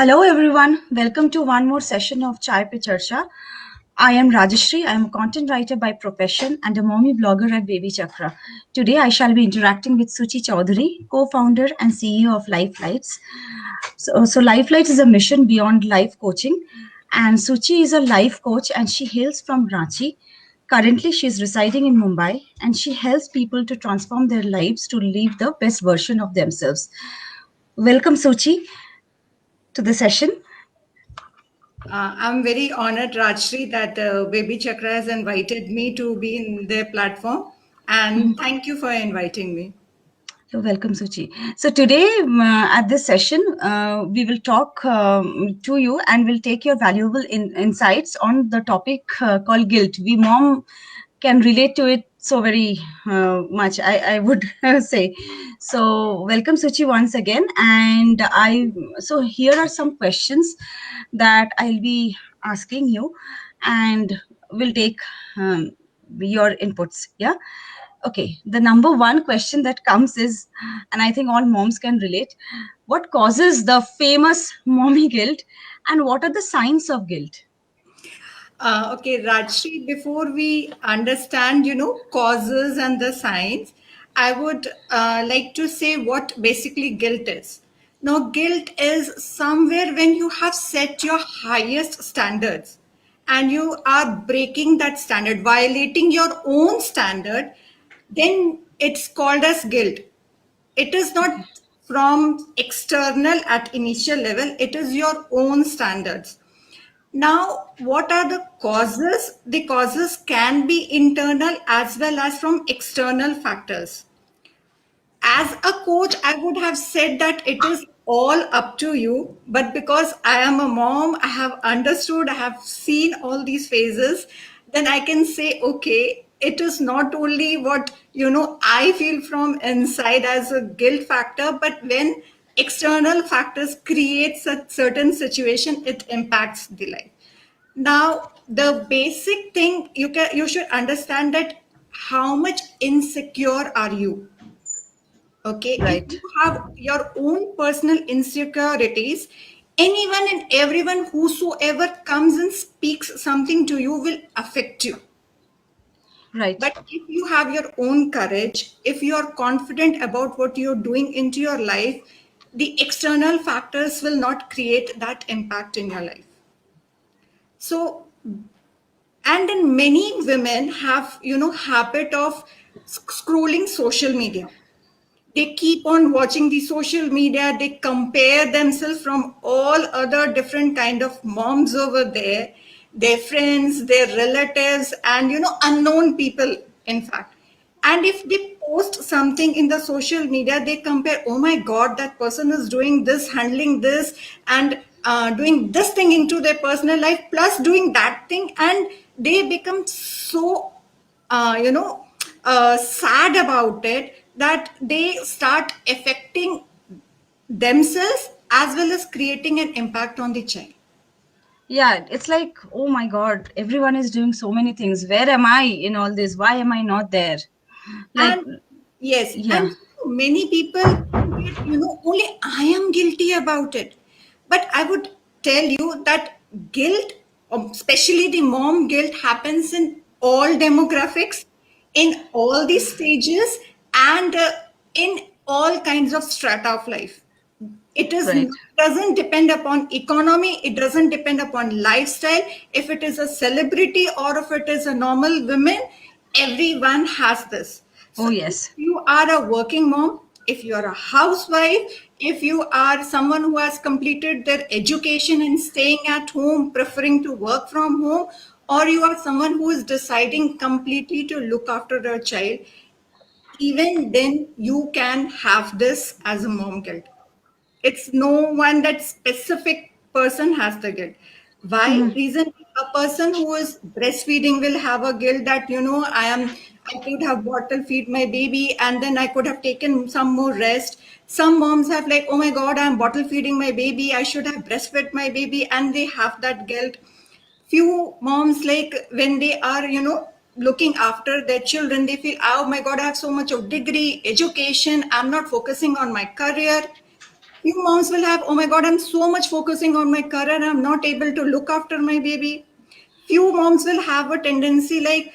Hello everyone, welcome to one more session of Chai Pe Charcha. I am Rajashri. I am a content writer by profession and a mommy blogger at Baby Chakra. Today I shall be interacting with Suchi Chaudhary, co-founder and CEO of Life Lights. So Life Lights is a mission beyond life coaching, and Suchi is a life coach and she hails from Ranchi. Currently, she is residing in Mumbai and she helps people to transform their lives to live the best version of themselves. Welcome, Suchi, to the session. I'm very honored, Rajshri, that Baby Chakra has invited me to be in their platform. And thank you for inviting me. You're welcome, Suchi. So today at this session, we will talk to you and we'll take your valuable insights on the topic called guilt. We mom can relate to it so very much, I would say. So welcome, Suchi, once again. And so here are some questions that I'll be asking you, and we'll take your inputs. Yeah. Okay, the number one question that comes is, and I think all moms can relate, what causes the famous mommy guilt and what are the signs of guilt? Okay, Rajshri, before we understand, causes and the signs, I would like to say what basically guilt is. Now, guilt is somewhere when you have set your highest standards and you are breaking that standard, violating your own standard, then it's called as guilt. It is not from external at initial level, it is your own standards. Now, what are the causes? The causes can be internal as well as from external factors. As a coach, I would have said that it is all up to you. But because I am a mom, I have understood, I have seen all these phases, then I can say, okay, it is not only what, I feel from inside as a guilt factor, but when external factors create a certain situation, it impacts the life. Now, the basic thing you should understand that how much insecure are you? Okay, if Right. you have your own personal insecurities, anyone and everyone whosoever comes and speaks something to you will affect you. Right. But if you have your own courage, if you are confident about what you're doing into your life, the external factors will not create that impact in your life. So, and then many women have, habit of scrolling social media. They keep on watching the social media, they compare themselves from all other different kind of moms over there, their friends, their relatives, and unknown people, in fact. And if they post something in the social media, they compare, oh my god, that person is doing this, handling this, and doing this thing into their personal life, plus doing that thing, and they become so sad about it that they start affecting themselves as well as creating an impact on the child. Yeah, it's like, oh my God, everyone is doing so many things. Where am I in all this? Why am I not there? Like, And yes, yeah. and many people think that, only I am guilty about it. But I would tell you that guilt, especially the mom guilt, happens in all demographics, in all these stages, and in all kinds of strata of life. It is Right. doesn't depend upon economy, it doesn't depend upon lifestyle. If it is a celebrity or if it is a normal woman, everyone has this. Oh, So if yes. you are a working mom, if you are a housewife, if you are someone who has completed their education and staying at home, preferring to work from home, or you are someone who is deciding completely to look after their child, even then you can have this as a mom guilt. It's no one that specific person has the guilt. Why? Reason, a person who is breastfeeding will have a guilt that, I could have bottle feed my baby and then I could have taken some more rest. Some moms have like, oh my God, I'm bottle feeding my baby. I should have breastfed my baby, and they have that guilt. Few moms, like when they are, looking after their children, they feel, oh my God, I have so much of degree, education. I'm not focusing on my career. Few moms will have, oh my God, I'm so much focusing on my career, I'm not able to look after my baby. Few moms will have a tendency like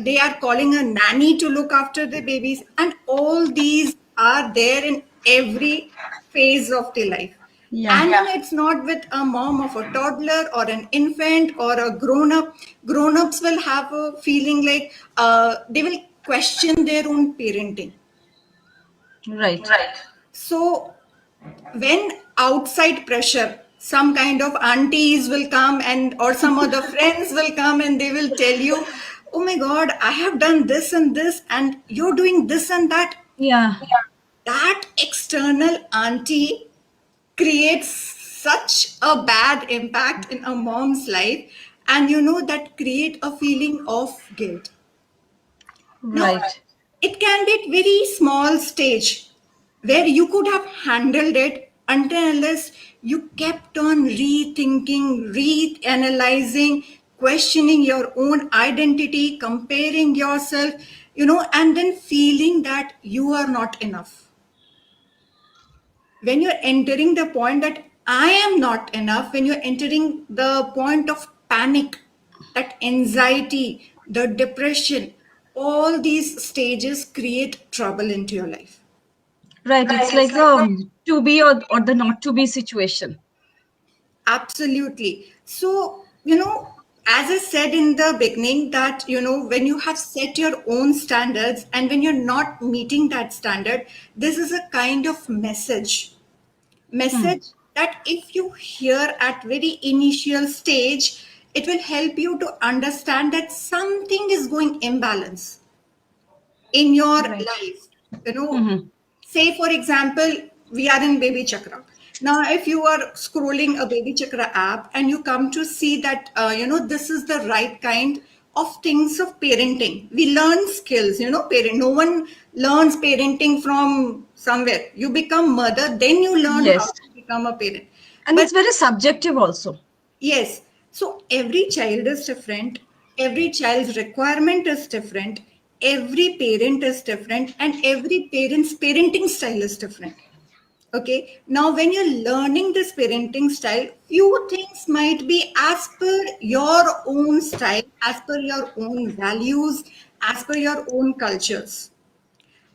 they are calling a nanny to look after the babies, and all these are there in every phase of the life. Yeah. And it's not with a mom of a toddler or an infant or a grown up. Grown ups will have a feeling like they will question their own parenting. Right. So when outside pressure, some kind of aunties will come and or some other friends will come and they will tell you, oh my God, I have done this and this and you're doing this and that. Yeah. That external auntie creates such a bad impact in a mom's life, and that create a feeling of guilt. Now, Right. it can be at very small stage where you could have handled it until unless you kept on rethinking, reanalyzing, questioning your own identity, comparing yourself, and then feeling that you are not enough. When you're entering the point that I am not enough, when you're entering the point of panic, that anxiety, the depression, all these stages create trouble into your life. Right. It's like the to be or the not to be situation. Absolutely. So, as I said in the beginning, that, when you have set your own standards and when you're not meeting that standard, this is a kind of Hmm. message that if you hear at very initial stage, it will help you to understand that something is going imbalance in your Right. life. you know Hmm. Say for example, we are in baby chakra. Now if you are scrolling a baby chakra app and you come to see that this is the right kind of things of parenting, we learn skills. Parent, no one learns parenting from somewhere. You become mother, then you learn how Yes. to become a parent. And But it's very subjective also. yes. So every child is different. Every child's requirement is different. Every parent is different. And every parent's parenting style is different. Okay. Now, when you're learning this parenting style, few things might be as per your own style, as per your own values, as per your own cultures.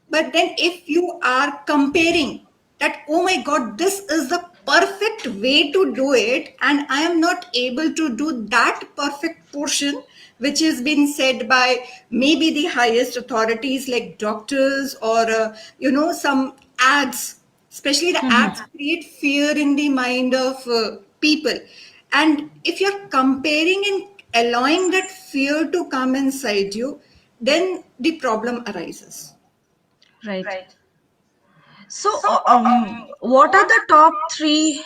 But then, if you are comparing that, oh my God, this is the perfect way to do it, and I am not able to do that perfect portion, which has been said by maybe the highest authorities like doctors or, some ads, especially the Hmm. ads create fear in the mind of people. And if you're comparing and allowing that fear to come inside you, then the problem arises. Right. So, what are the top three,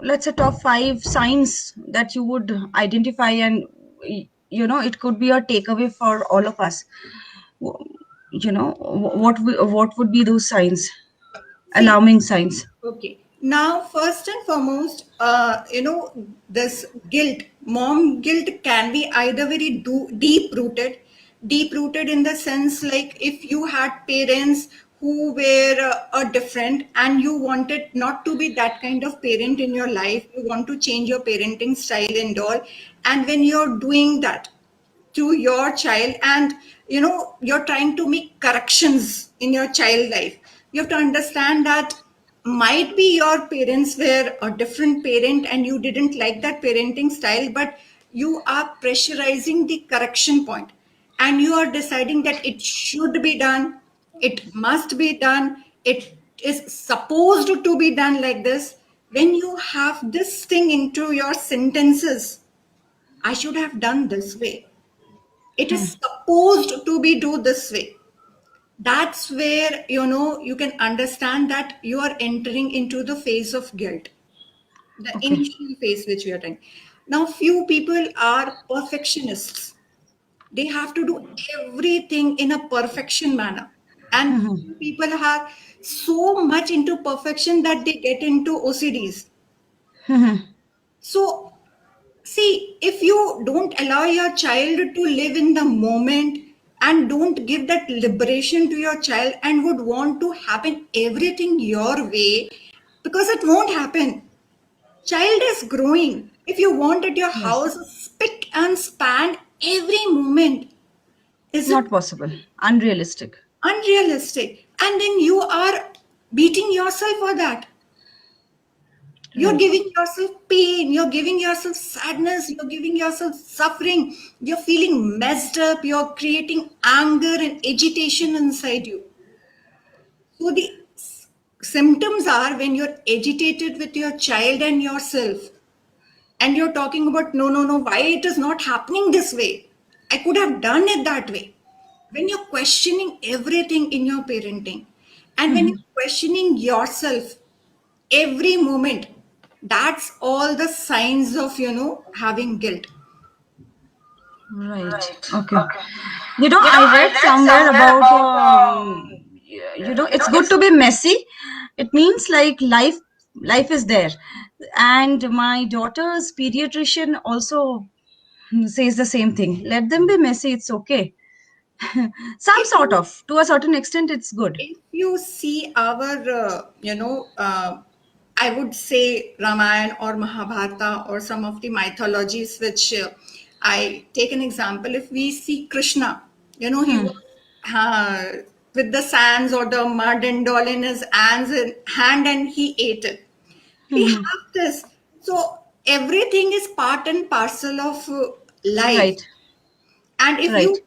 let's say top five signs that you would identify, and it could be a takeaway for all of us. W- what would be those signs, See, alarming signs? okay. Now, first and foremost, this guilt, mom guilt can be either very deep rooted in the sense like if you had parents who were different and you wanted not to be that kind of parent in your life, you want to change your parenting style and all. And when you're doing that, to your child and you're trying to make corrections in your child life, you have to understand that might be your parents were a different parent and you didn't like that parenting style, but you are pressurizing the correction point and you are deciding that it should be done, it must be done, it is supposed to be done like this. When you have this thing into your sentences, I should have done this way, it is supposed to be do this way. That's where you can understand that you are entering into the phase of guilt, the Okay. initial phase which we are in. Now few people are perfectionists. They have to do everything in a perfection manner, and Hmm. few people are so much into perfection that they get into OCDs. Hmm. So see, if you don't allow your child to live in the moment and don't give that liberation to your child and would want to happen everything your way, because it won't happen. Child is growing. If you want that your Yes. house is spick and span every moment, is it Not possible. Unrealistic. unrealistic? And then you are beating yourself for that. You're Right. giving yourself pain, you're giving yourself sadness, you're giving yourself suffering, you're feeling messed up, you're creating anger and agitation inside you. So the symptoms are when you're agitated with your child and yourself, and you're talking about no, no, no, why it is not happening this way? I could have done it that way. When you're questioning everything in your parenting, and when you're questioning yourself every moment, that's all the signs of having guilt. Right. Okay. I read somewhere about, it's good to be messy. It means like life is there. And my daughter's pediatrician also says the same thing. Let them be messy. It's okay. Some if sort you of, to a certain extent, it's good. if you see our I would say Ramayana or Mahabharata or some of the mythologies which I take an example. If we see Krishna, he was uh, with the sands or the mud and all in his hands and hand, and he ate it. We have this. So everything is part and parcel of life. Right. And if Right. you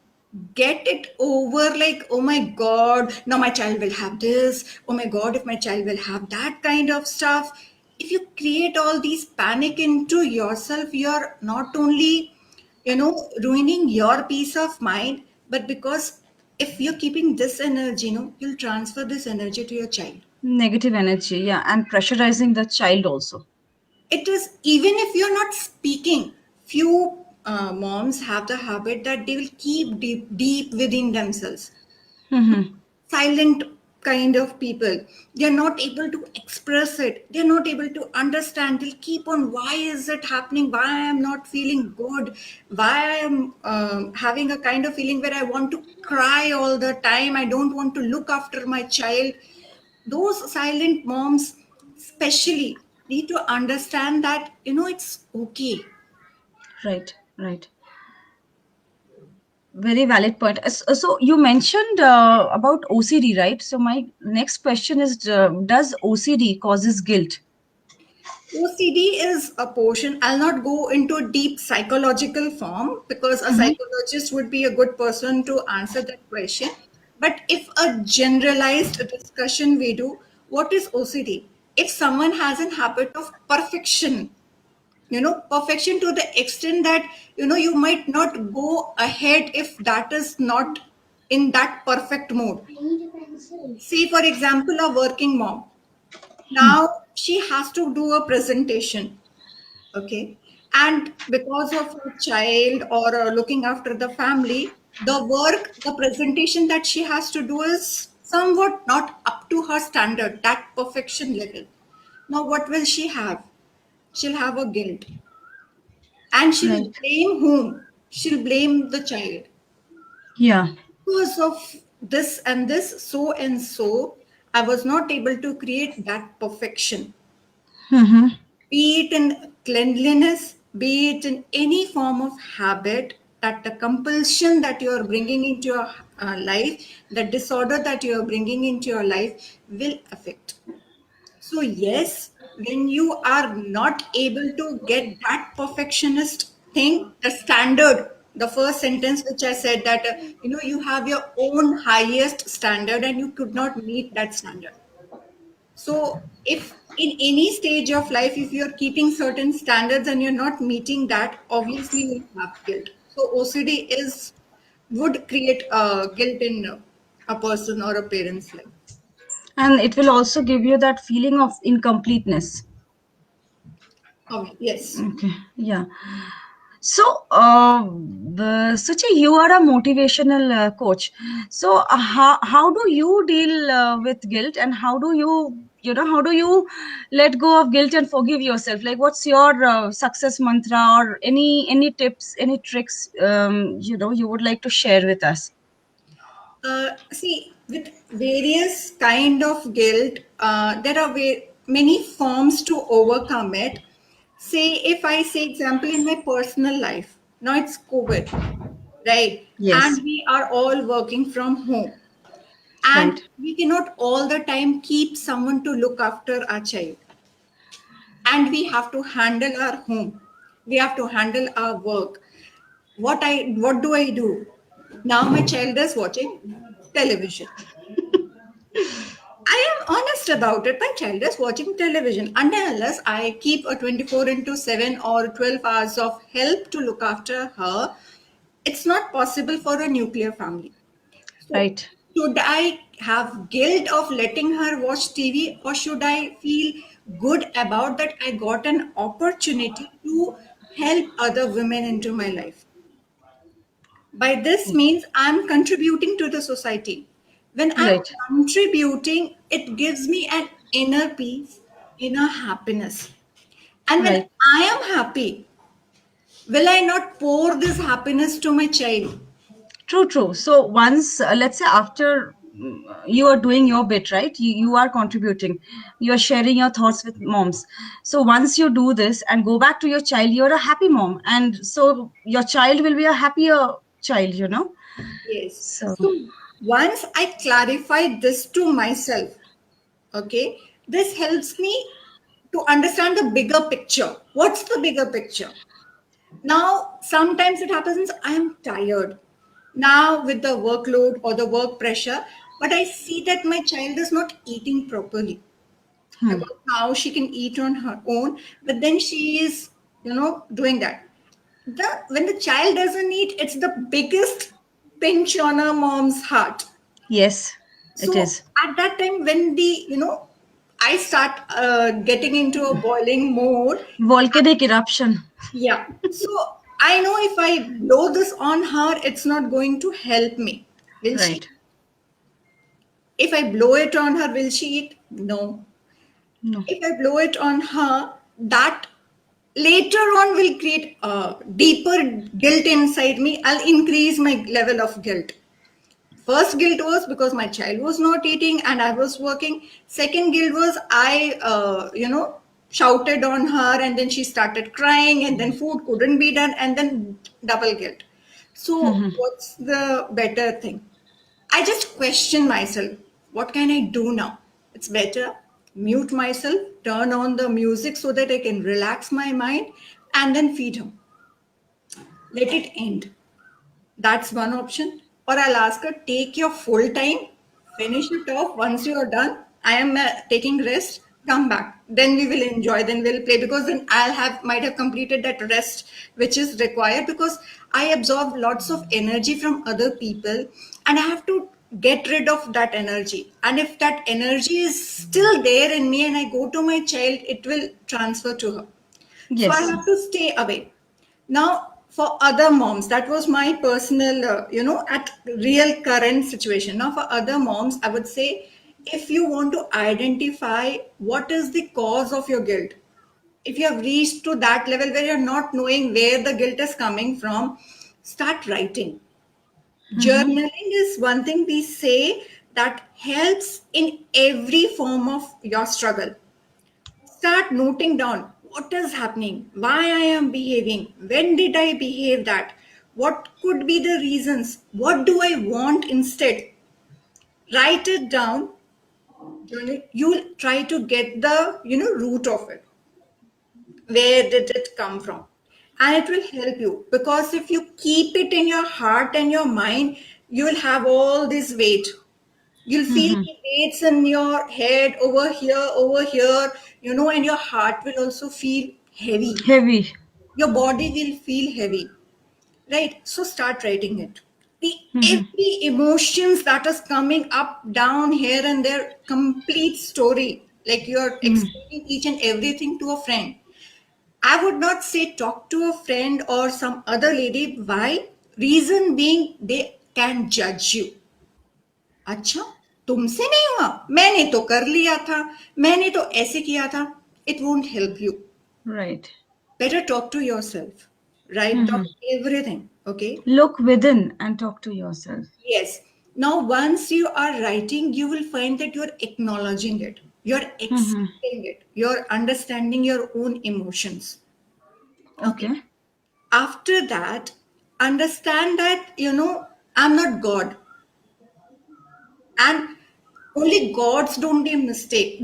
get it over, like, oh my God, now my child will have this, oh my God, if my child will have that kind of stuff, if you create all these panic into yourself, you're not only, ruining your peace of mind, but because if you're keeping this energy, you'll transfer this energy to your child. Negative energy. Yeah. And pressurizing the child also. It is, even if you're not speaking, few moms have the habit that they will keep deep within themselves. Silent kind of people, they're not able to express it, they're not able to understand, they'll keep on, why is it happening, why I am not feeling good, why I am having a kind of feeling where I want to cry all the time, I don't want to look after my child. Those silent moms especially need to understand that it's okay. Right. Right. Very valid point. So you mentioned about OCD, right? So my next question is, does OCD causes guilt? OCD is a portion. I'll not go into deep psychological form because a psychologist would be a good person to answer that question. But if a generalized discussion we do, what is OCD? If someone has a habit of perfection, perfection to the extent that, you might not go ahead if that is not in that perfect mode. See, for example, a working mom. Now she has to do a presentation. Okay. And because of her child or looking after the family, the work, the presentation that she has to do is somewhat not up to her standard, that perfection level. Now, what will she have? She'll have a guilt. And she'll Right. blame whom? She'll blame the child. Yeah. Because of this and this, so and so, I was not able to create that perfection. Be it in cleanliness, be it in any form of habit, that the compulsion that you are bringing into your life, the disorder that you are bringing into your life will affect. So, yes, when you are not able to get that perfectionist thing, the standard, the first sentence which I said that, you have your own highest standard and you could not meet that standard. So, if in any stage of life, if you're keeping certain standards and you're not meeting that, obviously you'll have guilt. So, OCD would create guilt in a person or a parent's life. And it will also give you that feeling of incompleteness. Yes. Okay. Yeah. So, Suchi, you are a motivational coach. So, how do you deal with guilt, and how do how do you let go of guilt and forgive yourself? Like, what's your success mantra, or any tips, any tricks, you would like to share with us? See, with various kind of guilt, there are way. many forms to overcome it. Say, if I say example in my personal life, now it's COVID, right? Yes. And we are all working from home. And Right. we cannot all the time keep someone to look after our child. And we have to handle our home. We have to handle our work. What do I do? Now my child is watching television. I am honest about it. My child is watching television. And unless I keep a 24 into 7 or 12 hours of help to look after her, it's not possible for a nuclear family. So, Right. should I have guilt of letting her watch TV, or should I feel good about that I got an opportunity to help other women into my life? By this means I'm contributing to the society. When I'm Right. contributing, it gives me an inner peace, inner happiness. And when Right. I am happy, will I not pour this happiness to my child? True, true. So once, let's say after you are doing your bit, right? You are contributing, you are sharing your thoughts with moms. So once you do this and go back to your child, you're a happy mom. And so your child will be a happier child, you know? Yes. So, So once I clarify this to myself, okay, this helps me to understand the bigger picture. What's the bigger picture? Now, sometimes it happens, I am tired now with the workload or the work pressure, but I see that my child is not eating properly. hmm. Because now she can eat on her own, but then she is, doing that. When the child doesn't eat, it's the biggest pinch on a mom's heart. Yes, it So is. at that time, when I start getting into a boiling mode. Volcanic eruption. Yeah. So I know if I blow this on her, it's not going to help me. Will she? Right. If I blow it on her, will she eat? No. No. If I blow it on her, that later on will create a deeper guilt inside me. I'll increase my level of guilt. First guilt was because my child was not eating and I was working. Second guilt was I shouted on her and then she started crying and then food couldn't be done and then double guilt. So what's the better thing? I just question myself. What can I do now? It's better mute myself, turn on the music so that I can relax my mind and then feed him. Let it end. That's one option. Or I'll ask her, take your full time, finish it off. Once you are done, I am taking rest, come back. Then we will enjoy, then we'll play because then might have completed that rest which is required because I absorb lots of energy from other people and I have to get rid of that energy. And if that energy is still there in me and I go to my child, it will transfer to her. So I Yes. have to stay away. Now, for other moms, that was my personal, at real current situation. Now, for other moms, I would say if you want to identify what is the cause of your guilt, if you have reached to that level where you're not knowing where the guilt is coming from, start writing. Journaling is one thing we say that helps in every form of your struggle. Start noting down what is happening, why I am behaving, when did I behave that, what could be the reasons, what do I want instead. Write it down. You'll try to get the root of it. Where did it come from? And it will help you because if you keep it in your heart and your mind, you will have all this weight. You'll feel the weights in your head over here, and your heart will also feel heavy. Heavy. Your body will feel heavy, right? So start writing it. The every emotions that is coming up, down, here and there, complete story. Like you're explaining each and everything to a friend. I would not say talk to a friend or some other lady. Why? Reason being they can judge you. अच्छा तुमसे नहीं हुआ मैंने तो कर लिया था मैंने तो ऐसे किया था it won't help you. Right. Better talk to yourself. Write down everything. Okay. Look within and talk to yourself. Yes. Now once you are writing you will find that you are acknowledging it. You're Mm-hmm. accepting it. You're understanding your own emotions. Okay. Okay. After that, understand that, I'm not God. And only gods don't do mistakes.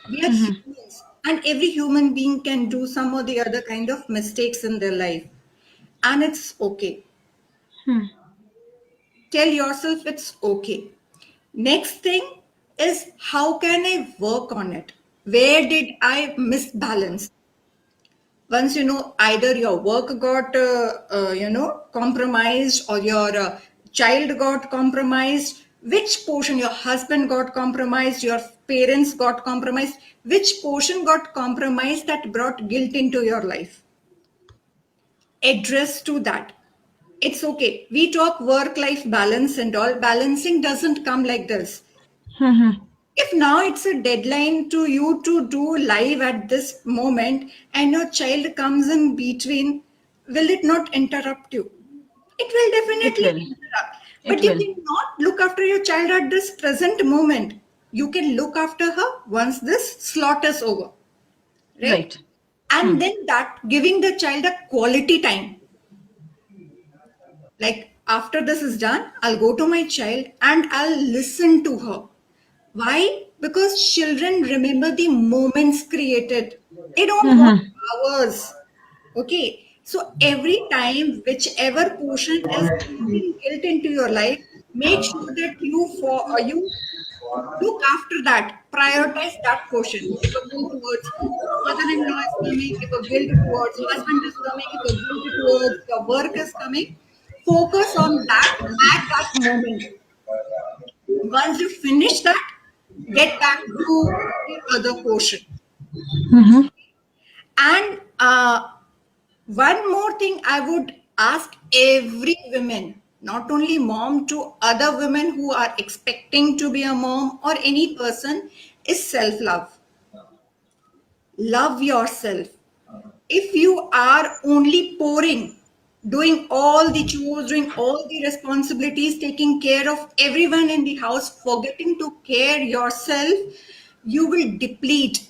We are Mm-hmm. humans. And every human being can do some or the other kind of mistakes in their life. And it's okay. Hmm. Tell yourself it's okay. Next thing is, how can I work on it? Where did I misbalance? Once either your work got compromised, or your child got compromised, which portion, your husband got compromised, your parents got compromised, which portion got compromised that brought guilt into your life? Address to that. It's okay. We talk work life balance and all. Balancing doesn't come like this. Mm-hmm. If now it's a deadline to you to do live at this moment, and your child comes in between, will it not interrupt you? It will It definitely will. interrupt. It But you will. cannot look after your child at this present moment. You can look after her once this slot is over, right? Right. Hmm. And then that giving the child a quality time. Like, after this is done, I'll go to my child and I'll listen to her. Why? Because children remember the moments created. They don't want Mm-hmm. hours. Okay. So every time, whichever portion is bringing guilt into your life, make sure that you look after that. Prioritize that portion. If a guilt towards mother-in-law is coming, if a guilt towards husband is coming, if a guilt towards your work is coming, focus on that at that moment. Once you finish that, get back to the other portion. Mm-hmm. And one more thing I would ask every woman, not only mom, to other women who are expecting to be a mom or any person, is self love. Love yourself. If you are only pouring, doing all the chores, doing all the responsibilities, taking care of everyone in the house, forgetting to care yourself, you will deplete.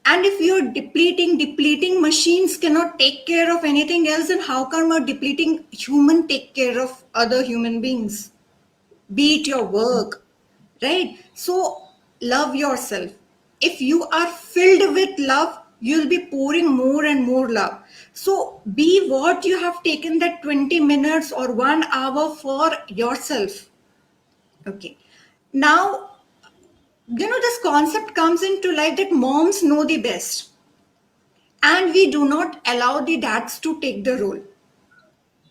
And if you're depleting machines cannot take care of anything else, then how come a depleting human take care of other human beings? Be it your work, right? So love yourself. If you are filled with love, you'll be pouring more and more love. So be what you have taken that 20 minutes or 1 hour for yourself. Okay. Now, this concept comes into life that moms know the best, and we do not allow the dads to take the role.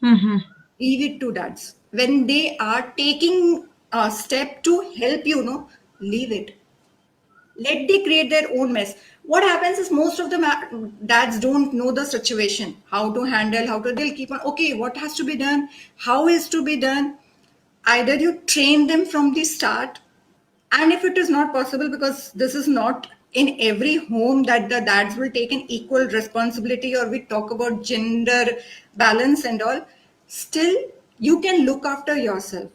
Mm-hmm. Leave it to dads. When they are taking a step to help leave it. Let they create their own mess. What happens is, most of the dads don't know the situation, how to handle, they'll keep on, okay, what has to be done, how is to be done. Either you train them from the start, and if it is not possible, because this is not in every home that the dads will take an equal responsibility, or we talk about gender balance and all, still you can look after yourself.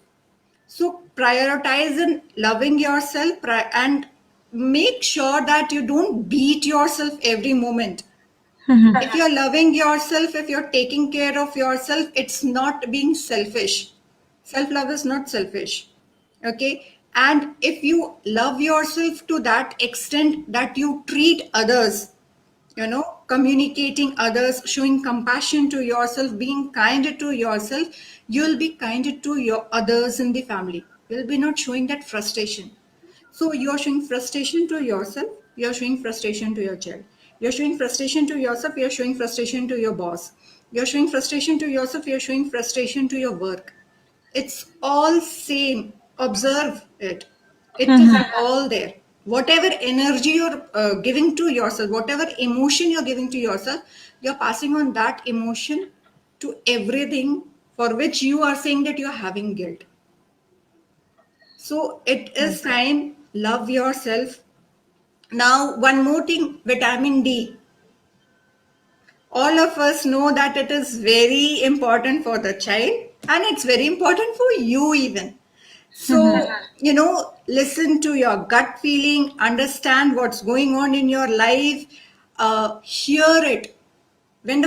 So prioritize in loving yourself, and make sure that you don't beat yourself every moment. If you're loving yourself, if you're taking care of yourself, it's not being selfish. Self love is not selfish. Okay. And if you love yourself to that extent that you treat others, communicating others, showing compassion to yourself, being kind to yourself, you'll be kind to your others in the family. You'll be not showing that frustration. So you're showing frustration to yourself, you're showing frustration to your child. You're showing frustration to yourself, you're showing frustration to your boss. You're showing frustration to yourself, you're showing frustration to your work. It's all same. Observe it. It is Mm-hmm. all there. Whatever energy you're giving to yourself, whatever emotion you're giving to yourself, you're passing on that emotion to everything for which you are saying that you're having guilt. So it is Right. time, love yourself. Now, one more thing, vitamin D. All of us know that it is very important for the child, and it's very important for you even. So, listen to your gut feeling, understand what's going on in your life, hear it. When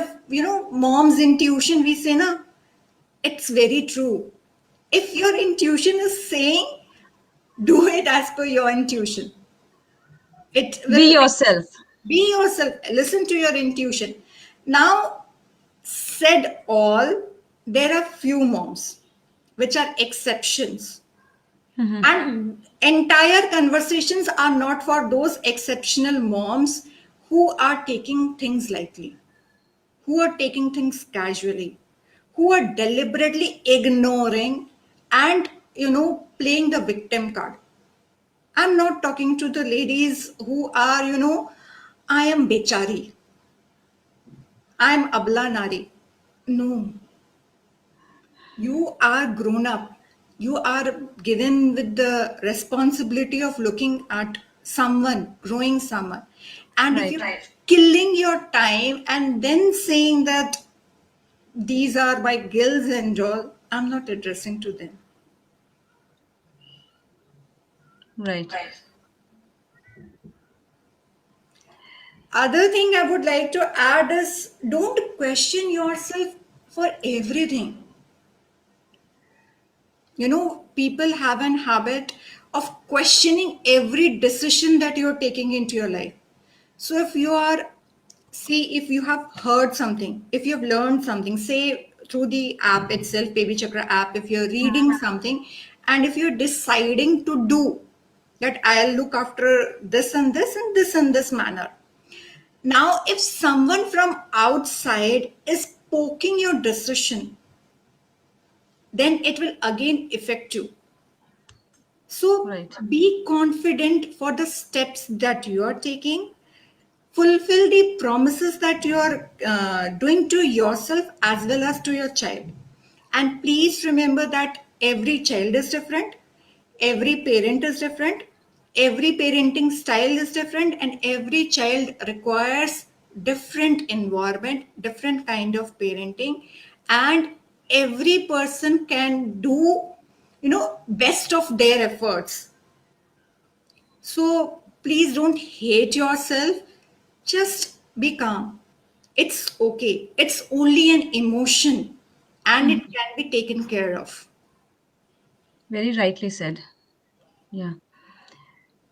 mom's intuition, we say, na, it's very true. If your intuition is saying, do it as per your intuition. It Be will yourself. be yourself. Listen to your intuition. Now, said all, there are few moms which are exceptions. And entire conversations are not for those exceptional moms who are taking things lightly, who are taking things casually, who are deliberately ignoring and playing the victim card. I'm not talking to the ladies who are, I am bechari, I'm abla nari. No, you are grown up. You are given with the responsibility of looking at someone, growing someone. And if Right. you're killing your time and then saying that these are my gills and all, I'm not addressing to them. Right. Other thing I would like to add is don't question yourself for everything. People have an habit of questioning every decision that you're taking into your life. So if you are, see, if you have heard something, if you have learned something, say through the app itself, Baby Chakra app, if you're reading something, and if you're deciding to do that, I'll look after this and this and this and this manner. Now, if someone from outside is poking your decision, then it will again affect you. So Right. be confident for the steps that you are taking. Fulfill the promises that you are doing to yourself as well as to your child. And please remember that every child is different, every parent is different, every parenting style is different, and every child requires different environment, different kind of parenting, and every person can do best of their efforts. So please don't hate yourself. Just be calm. It's okay. It's only an emotion and it can be taken care of. Very rightly said. Yeah.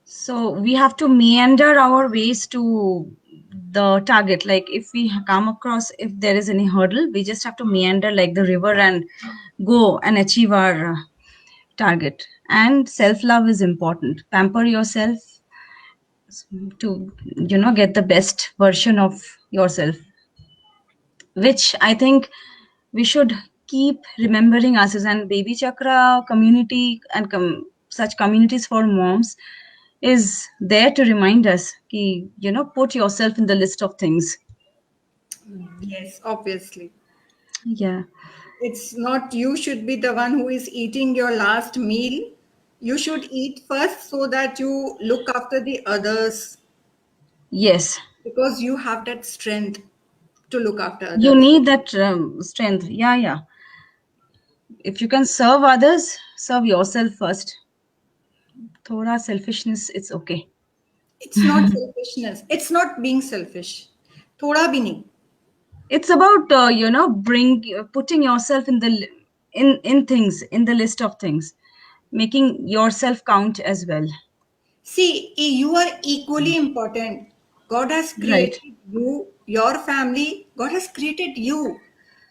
So we have to meander our ways to the target. Like if we come across, if there is any hurdle, we just have to meander like the river and go and achieve our target. And self love is important. Pamper yourself to, get the best version of yourself, which I think we should keep remembering ourselves. And Baby Chakra community and such communities for moms is there to remind us ki, put yourself in the list of things. Yes, obviously. Yeah. It's not you should be the one who is eating your last meal. You should eat first so that you look after the others Yes. because you have that strength to look after You others. need that strength. Yeah, yeah. If you can serve others, serve yourself first. Thoda selfishness, it's okay. It's not selfishness. It's not being selfish. Thoda bhi nahi. It's about bring putting yourself in the in things, in the list of things, making yourself count as well. See, you are equally important. God has Right. created you, your family. God has created you.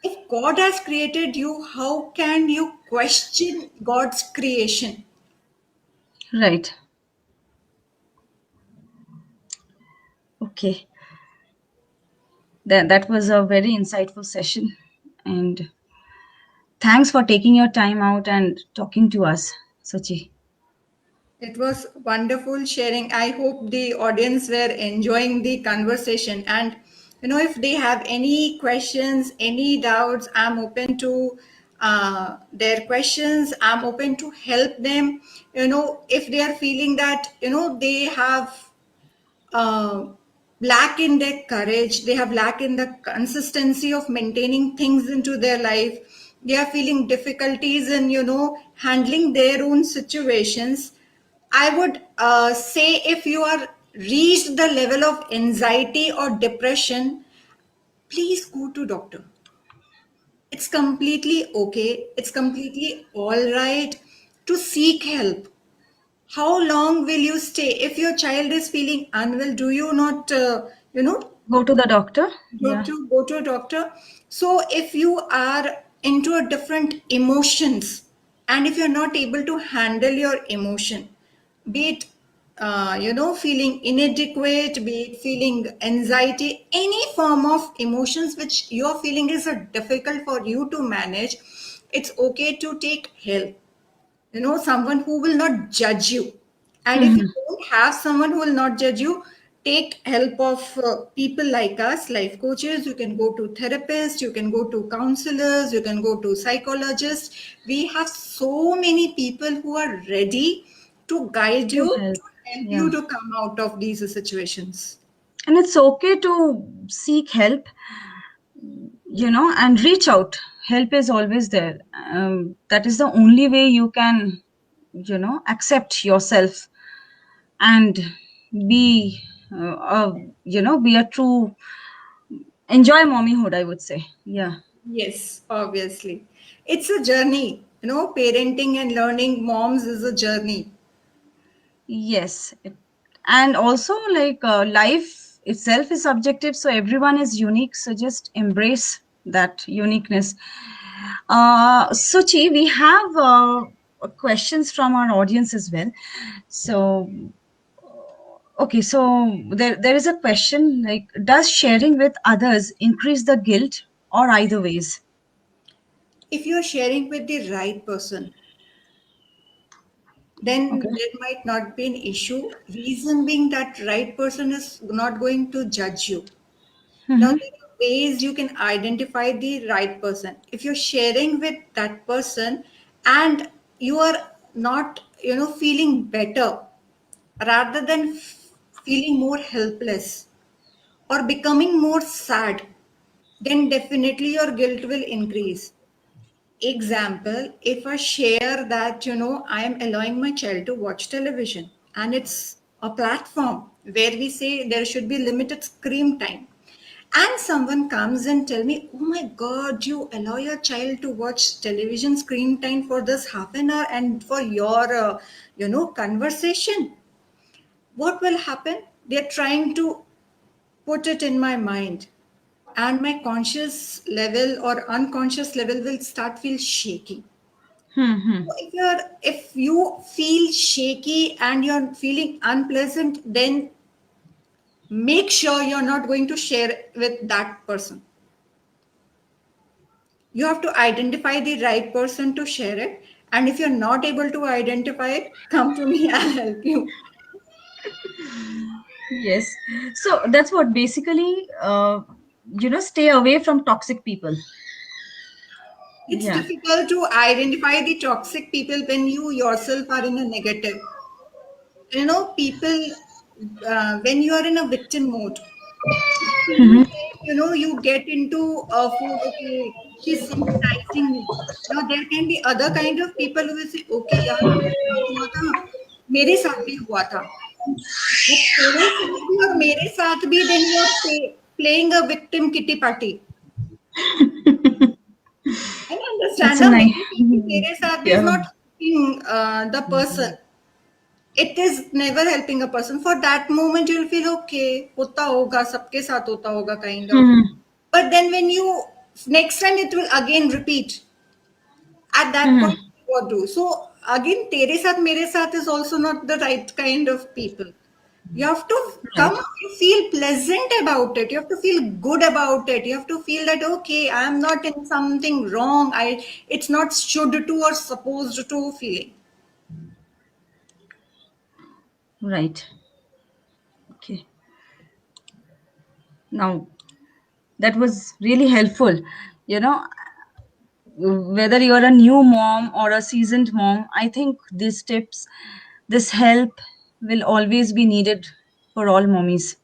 If God has created you, how can you question God's creation? Right. Okay. That was a very insightful session, and thanks for taking your time out and talking to us, Sachi. It was wonderful sharing. I hope the audience were enjoying the conversation. And, if they have any questions, any doubts, I'm open to their questions. I'm open to help them. If they are feeling that, they have uh, lack in their courage, they have lack in the consistency of maintaining things into their life, they are feeling difficulties in, handling their own situations, I would say if you are reached the level of anxiety or depression, please go to doctor. It's completely okay. It's completely all right to seek help. How long will you stay? If your child is feeling unwell, do you not, Go to the doctor. go Yeah. to go to a doctor? So if you are into a different emotions, and if you're not able to handle your emotion, be it feeling inadequate, be it feeling anxiety, any form of emotions which you're feeling is difficult for you to manage, it's okay to take help. Someone who will not judge you. And if you Mhm. don't have someone who will not judge you, take help of people like us, life coaches. You can go to therapists, you can go to counselors, you can go to psychologists. We have so many people who are ready to guide To you, help. to help Yeah. you to come out of these situations. And it's okay to seek help, and reach out. Help is always there. That is the only way you can, accept yourself and be, be a true, enjoy mommyhood, I would say. Yeah. Yes, obviously. It's a journey. Parenting and learning moms is a journey. Yes. And also, like, life itself is subjective, so everyone is unique. So just embrace that uniqueness. Suchi, we have questions from our audience as well. So, okay, so there is a question like, does sharing with others increase the guilt or either ways? If you're sharing with the right person, then Okay. there might not be an issue. Reason being that right person is not going to judge you. Now, Mm-hmm. there are ways you can identify the right person. If you're sharing with that person and you are not, feeling better, rather than feeling more helpless or becoming more sad, then definitely your guilt will increase. Example, if I share that, I am allowing my child to watch television and it's a platform where we say there should be limited screen time. And someone comes and tell me, oh my God, you allow your child to watch television screen time for this half an hour and for your, conversation. What will happen? They're trying to put it in my mind, and my conscious level or unconscious level will start feel shaky. Hmm. If you feel shaky and you're feeling unpleasant, then make sure you're not going to share with that person. You have to identify the right person to share it, and if you're not able to identify it, come to me. I'll help you. Yes. So that's what basically, stay away from toxic people. It's Yeah. difficult to identify the toxic people when you yourself are in a negative. People, when you are in a victim mode, same way, you get into food, okay, she's sympathizing me. Now, there can be other kind of people who will say, okay, यार मेरे साथ भी हुआ था. But तेरे साथ भी और मेरे साथ भी, then you are playing a victim kitty party. And That's understand, a ना nice. maybe तेरे साथ भी is Yeah. not helping the person. It is never helping a person. For that moment, you'll feel okay. होता होगा, सबके साथ होता होगा, kind of. Hmm. But then when you next time it will again repeat. At that Hmm. point, what do? So again, तेरे साथ मेरे साथ is also not the right kind of people. You have to Right. come, you feel pleasant about it. You have to feel good about it. You have to feel that okay, I am not in something wrong. It's not should to or supposed to feeling. Right. Okay. Now that was really helpful. You know, whether you're a new mom or a seasoned mom, I think these tips, this help will always be needed for all mommies.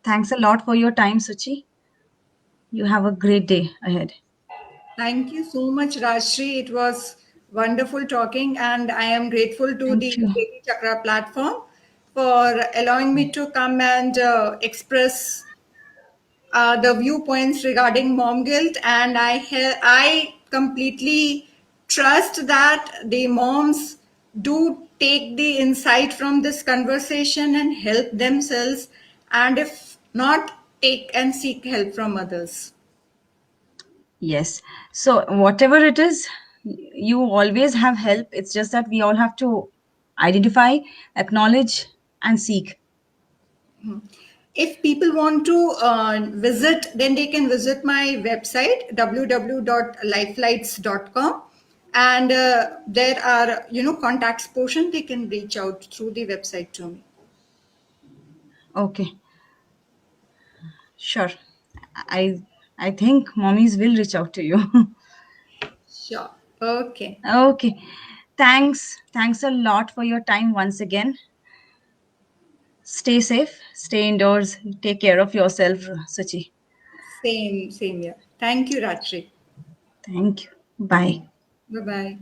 Thanks a lot for your time, Suchi. You have a great day ahead. Thank you so much, Rajshri. It was wonderful talking, and I am grateful to Thank the you. Devi Chakra platform for allowing me to come and express the viewpoints regarding mom guilt. And I completely trust that the moms do take the insight from this conversation and help themselves, and if not, take and seek help from others. Yes. So whatever it is, you always have help. It's just that we all have to identify, acknowledge, and seek. If people want to visit, then they can visit my website www.lifelights.com, and there are contacts portion. They can reach out through the website to me. Okay. Sure. I I think mommies will reach out to you. Sure. Okay. Okay. Thanks. Thanks a lot for your time once again. Stay safe, stay indoors, take care of yourself, Suchi. Same here. Thank you, Rajshri. Thank you. Bye. Bye bye.